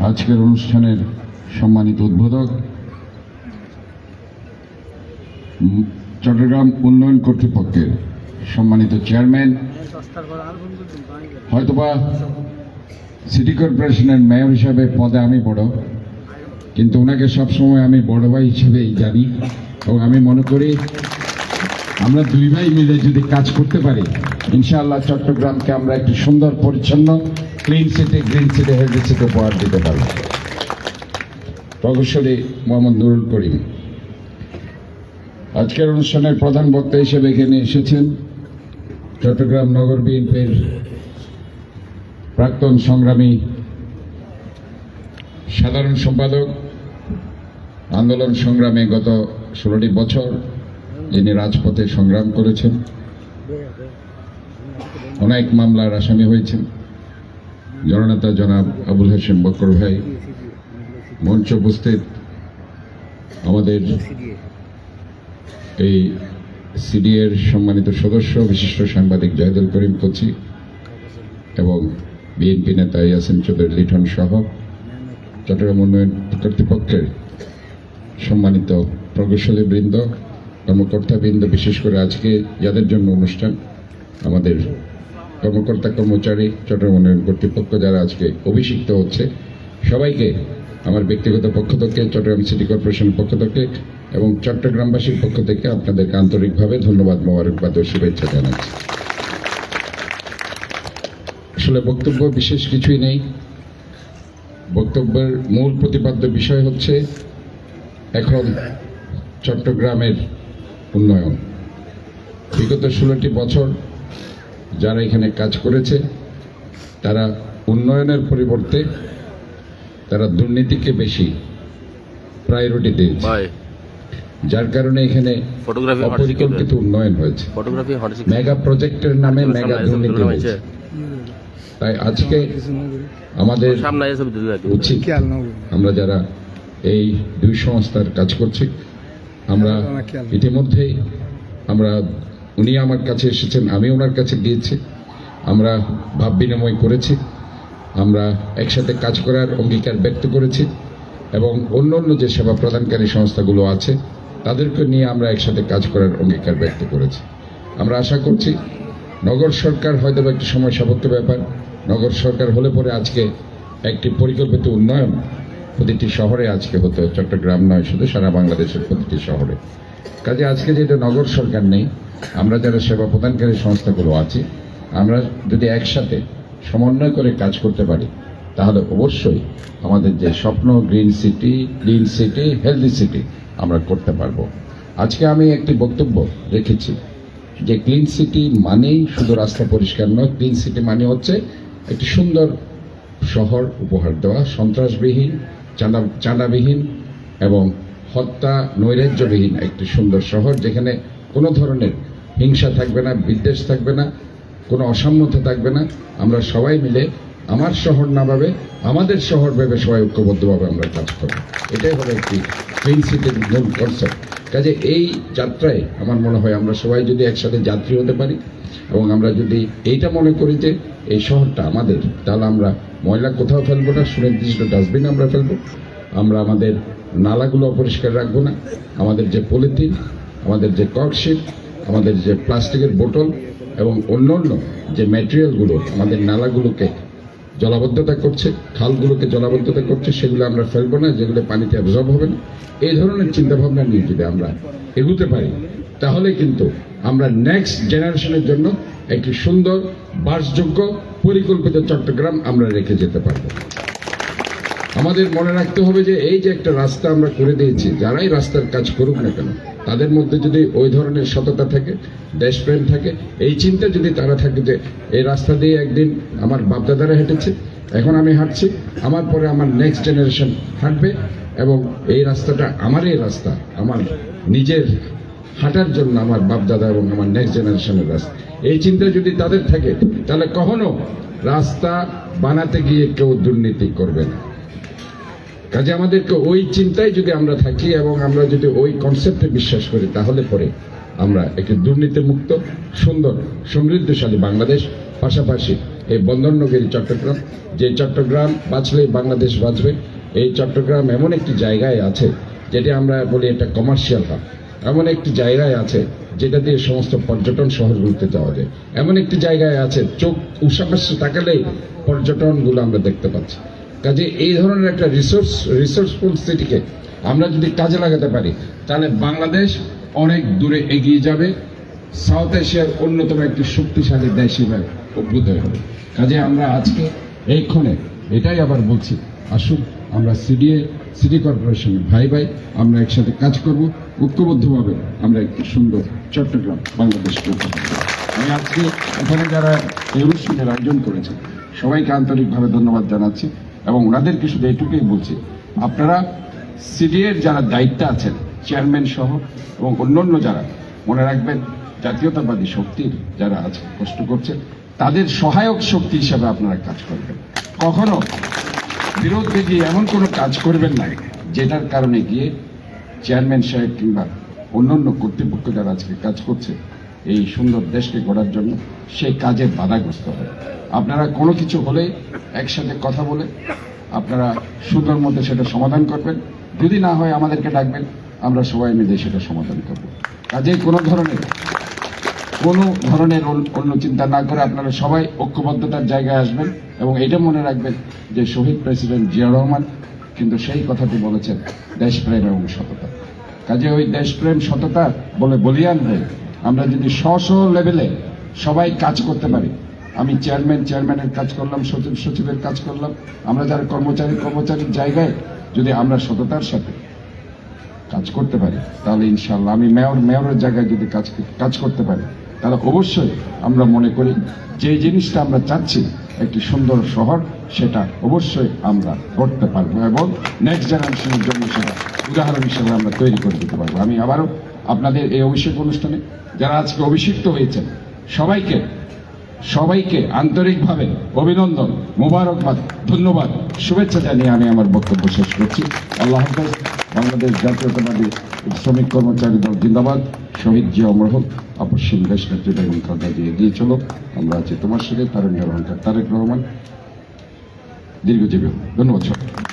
আজকের অনুষ্ঠানের সম্মানিত উদ্বোধক, চট্টগ্রাম উন্নয়ন কর্তৃপক্ষের সম্মানিত চেয়ারম্যান, হয়তোবা সিটি কর্পোরেশনের মেয়র হিসাবে পদে আমি বড়, কিন্তু ওনাকে সবসময় আমি বড় ভাই হিসেবেই জানি এবং আমি মনে করি আমরা দুই ভাই মিলে যদি কাজ করতে পারি ইনশাআল্লাহ চট্টগ্রামকে আমরা একটি সুন্দর পরিচ্ছন্ন clean city, green city, healthy city উপহার দিতে পারব। প্রকৌশলী মোহাম্মদ নুরুল করিম আজকের অনুষ্ঠানের প্রধান বক্তা হিসেবে এখানে এসেছেন চট্টগ্রাম নগর বিএনপির প্রাক্তন সংগ্রামী সাধারণ সম্পাদক, আন্দোলন সংগ্রামে গত 16টি বছর যিনি রাজপথে সংগ্রাম করেছেন, অনেক মামলার আসামি হয়েছেন, জননেতা জনাব আবুল হাশেম বকর ভাই, মঞ্চ উপস্থিত আমাদের এই সিডিএর সম্মানিত সদস্য বিশিষ্ট সাংবাদিক জাহিদুল করিম কোচি এবং বিএনপি নেতা ইয়াসিন চৌধুরী লিটন সহ চট্টগ্রাম উন্নয়ন কর্তৃপক্ষের সম্মানিত প্রকৌশলী বৃন্দ, কর্মকর্তা বৃন্দ, বিশেষ করে আজকে যাদের জন্য অনুষ্ঠান, আমাদের কর্মকর্তা কর্মচারী, চট্টগ্রাম উন্নয়ন কর্তৃপক্ষ যারা আজকে অভিষিক্ত হচ্ছে, সবাইকে আমার ব্যক্তিগত পক্ষ থেকে, চট্টগ্রাম সিটি কর্পোরেশনের পক্ষ থেকে এবং চট্টগ্রামবাসীর পক্ষ থেকে আপনাদেরকে আন্তরিকভাবে ধন্যবাদ, মোবারকবাদ ও শুভেচ্ছা জানাচ্ছি। আসলে বক্তব্য বিশেষ কিছুই নেই। বক্তব্যের মূল প্রতিপাদ্য বিষয় হচ্ছে এখন চট্টগ্রামের উন্নয়ন। বিগত 16টি বছর যারা এখানে কাজ করেছে তারা উন্নয়নের পরিবর্তে তারা দুর্নীতিকে বেশি প্রায়োরিটি দিয়েছে, যার কারণে এখানে অপরিকল্পিত উন্নয়ন হয়েছে, মেগা প্রজেক্টের নামে মেগা দুর্নীতি হয়েছে। তাই আজকে আমাদের উচিত, আমরা যারা এই দুই সংস্থার কাজ করছি, আমরা ইতিমধ্যেই উনি আমার কাছে এসেছেন, আমি ওনার কাছে গিয়েছি, আমরা ভাব বিনিময় করেছি, আমরা একসাথে কাজ করার অঙ্গীকার ব্যক্ত করেছি এবং অন্য যে সেবা প্রদানকারী সংস্থাগুলো আছে তাদেরকে নিয়ে আমরা একসাথে কাজ করার অঙ্গীকার ব্যক্ত করেছি। আমরা আশা করছি নগর সরকার হয়তো একটি সময় সাপেক্ষ ব্যাপার, নগর সরকার হলে পরে আজকে একটি পরিকল্পিত উন্নয়ন প্রতিটি শহরে আজকে হতো, চট্টগ্রাম নয় শুধু সারা বাংলাদেশের প্রতিটি শহরে। কাজে আজকে যেটা নগর সরকার নেই, আমরা যারা সেবা প্রদানকারী সংস্থাগুলো আছি, আমরা যদি একসাথে সমন্বয় করে কাজ করতে পারি তাহলে অবশ্যই আমাদের যে স্বপ্ন green city, clean city, healthy city আমরা করতে পারবো। আজকে আমি একটি বক্তব্য রেখেছি যে ক্লিন সিটি মানেই শুধু রাস্তা পরিষ্কার নয়, ক্লিন সিটি মানে হচ্ছে একটি সুন্দর শহর উপহার দেওয়া, সন্ত্রাসবিহীন, চাঁদাবিহীন এবং হত্যা নৈরাজ্যবিহীন একটি সুন্দর শহর, যেখানে কোনো ধরনের হিংসা থাকবে না, বিদ্বেষ থাকবে না, কোনো অসাম্যতা থাকবে না। আমরা সবাই মিলে আমার শহর না ভাবে আমাদের শহর ভেবে সবাই ঐক্যবদ্ধভাবে আমরা কাজ করব। এটাই হলো একটি ক্লিন সিটির মূল কনসেপ্ট। কাজে এই যাত্রায় আমার মনে হয় আমরা সবাই যদি একসাথে যাত্রী হতে পারি এবং আমরা যদি এইটা মনে করি যে এই শহরটা আমাদের, তাহলে আমরা ময়লা কোথাও ফেলবো না, সুনির্দিষ্ট ডাস্টবিন আমরা ফেলবো, আমরা আমাদের নালাগুলো অপরিষ্কার রাখবো না, আমাদের যে পলিথিন, আমাদের যে কর্কশিট, আমাদের যে প্লাস্টিকের বোতল এবং অন্য যে ম্যাটেরিয়ালগুলো আমাদের নালাগুলোকে জলাবদ্ধতা করছে, খালগুলোকে জলাবদ্ধতা করছে, সেগুলো আমরা ফেলবো না, যেগুলো পানিতে অ্যাবজর্ব হবে না। এই ধরনের চিন্তাভাবনা নিয়ে যদি আমরা এগুতে পারি তাহলে কিন্তু আমরা নেক্সট জেনারেশনের জন্য একটি সুন্দর, বাসযোগ্য, পরিকল্পিত চট্টগ্রাম আমরা রেখে যেতে পারবো। আমাদের মনে রাখতে হবে যে এই যে একটা রাস্তা আমরা করে দিয়েছি, যারাই রাস্তার কাজ করুক না কেন তাদের মধ্যে যদি ওই ধরনের সততা থাকে, দেশপ্রেম থাকে, এই চিন্তা যদি তারা থাকে যে এই রাস্তা দিয়ে একদিন আমার বাপদাদারা হেঁটেছে, এখন আমি হাঁটছি, আমার পরে আমার নেক্সট জেনারেশন হাঁটবে এবং এই রাস্তাটা আমারই রাস্তা, আমার নিজের হাঁটার জন্য আমার বাপদাদা এবং আমার নেক্সট জেনারেশনের রাস্তা, এই চিন্তা যদি তাদের থাকে তাহলে কখনো রাস্তা বানাতে গিয়ে কেউ দুর্নীতি করবে না। কাজে আমাদেরকে ওই চিন্তায় যদি আমরা থাকি এবং আমরা যদি ওই কনসেপ্টে বিশ্বাস করি তাহলে পরে আমরা একটি দুর্নীতিমুক্ত, সুন্দর, সমৃদ্ধশালী বাংলাদেশ, পাশাপাশি এই বন্দরনগরী চট্টগ্রাম, যে চট্টগ্রাম বাঁচলেই বাংলাদেশ বাঁচবে। এই চট্টগ্রাম এমন একটি জায়গায় আছে যেটা আমরা বলি এটা কমার্শিয়াল হাব, এমন একটি জায়গায় আছে যেটা দিয়ে সমস্ত পর্যটন শহরগুলোতে যাওয়া যায়, এমন একটি জায়গায় আছে চোখ উষাপাশে তাকালেই পর্যটনগুলো আমরা দেখতে পাচ্ছি। কাজে এই ধরনের একটা রিসোর্সফুল সিটিকে আমরা যদি কাজে লাগাতে পারি তাহলে বাংলাদেশ অনেক দূরে এগিয়ে যাবে, সাউথ এশিয়ার অন্যতম একটি শক্তিশালী দেশ হিসেবে উদ্ভূত হবে। কাজে আমরা আজকে এইক্ষণে এটাই আবার বলছি, আসুন আমরা সিটি কর্পোরেশনের ভাই ভাই আমরা একসাথে কাজ করব, ঐক্যবদ্ধভাবে আমরা একটি সুন্দর চট্টগ্রাম বাংলাদেশ করতে পারব। আমি আজকে এখানে যারা এই অনুষ্ঠানের আয়োজন করেছে সবাইকে আন্তরিকভাবে ধন্যবাদ জানাচ্ছি এবং ওনাদেরকে শুধু এইটুকুই বলছি, আপনারা সিডিএর যারা দায়িত্বে আছেন চেয়ারম্যান সহ এবং অন্যান্য যারা, মনে রাখবেন জাতীয়তাবাদী শক্তির যারা আছে কষ্ট করছেন তাদের সহায়ক শক্তি হিসাবে আপনারা কাজ করবেন। কখনো বিরোধে গিয়ে এমন কোনো কাজ করবেন না যেটার কারণে গিয়ে চেয়ারম্যান সাহেব কিংবা অন্যান্য কর্তৃপক্ষ যারা আজকে কাজ করছে এই সুন্দর দেশকে গড়ার জন্য সেই কাজে বাধাগ্রস্ত হয়। আপনারা কোনো কিছু হলে একসাথে কথা বলে আপনারা সুন্দর মধ্যে সেটা সমাধান করবেন, যদি না হয় আমাদেরকে ডাকবেন, আমরা সবাই মিলে সেটা সমাধান করব। কাজে কোনো ধরনের অন্য চিন্তা না করে আপনারা সবাই ঐক্যবদ্ধতার জায়গায় আসবেন এবং এটা মনে রাখবেন যে শহীদ প্রেসিডেন্ট জিয়া রহমান কিন্তু সেই কথাটি বলেছেন দেশপ্রেম এবং সততা। কাজে ওই দেশপ্রেম সততা বলে বলিয়ান হয়ে আমরা যদি স্ব লেভেলে সবাই কাজ করতে পারি, আমি চেয়ারম্যানের কাজ করলাম, সচিবের কাজ করলাম, আমরা যারা কর্মচারীর জায়গায় যদি আমরা সততার সাথে কাজ করতে পারি তাহলে ইনশাআল্লাহ আমি মেয়রের জায়গায় যদি কাজ করতে পারি তাহলে অবশ্যই আমরা মনে করি যে জিনিসটা আমরা চাচ্ছি একটি সুন্দর শহর সেটা অবশ্যই আমরা করতে পারবো এবং নেক্সট জেনারেশনের জন্য সেটা উদাহরণ হিসেবে আমরা তৈরি করে দিতে পারবো। আমি আবারও আপনাদের এই অভিষেক অনুষ্ঠানে যারা আজকে অভিষিক্ত হয়েছেন সবাইকে আন্তরিকভাবে অভিনন্দন, মোবারকবাদ, ধন্যবাদ, শুভেচ্ছা জানিয়ে আমি আমার বক্তব্য শেষ করছি। আল্লাহ হাফেজ। বাংলাদেশ জাতীয়তাবাদী শ্রমিক কর্মচারী দল জিন্দাবাদ। শহীদ জিয়া অমর হোক। আপসীন দেশ নেত্রী বেগম খালেদা জিয়া এগিয়ে চলো। আমরা আছি তোমার সাথে তারেক রহমান। দীর্ঘজীবী হোক। ধন্যবাদ সবাই।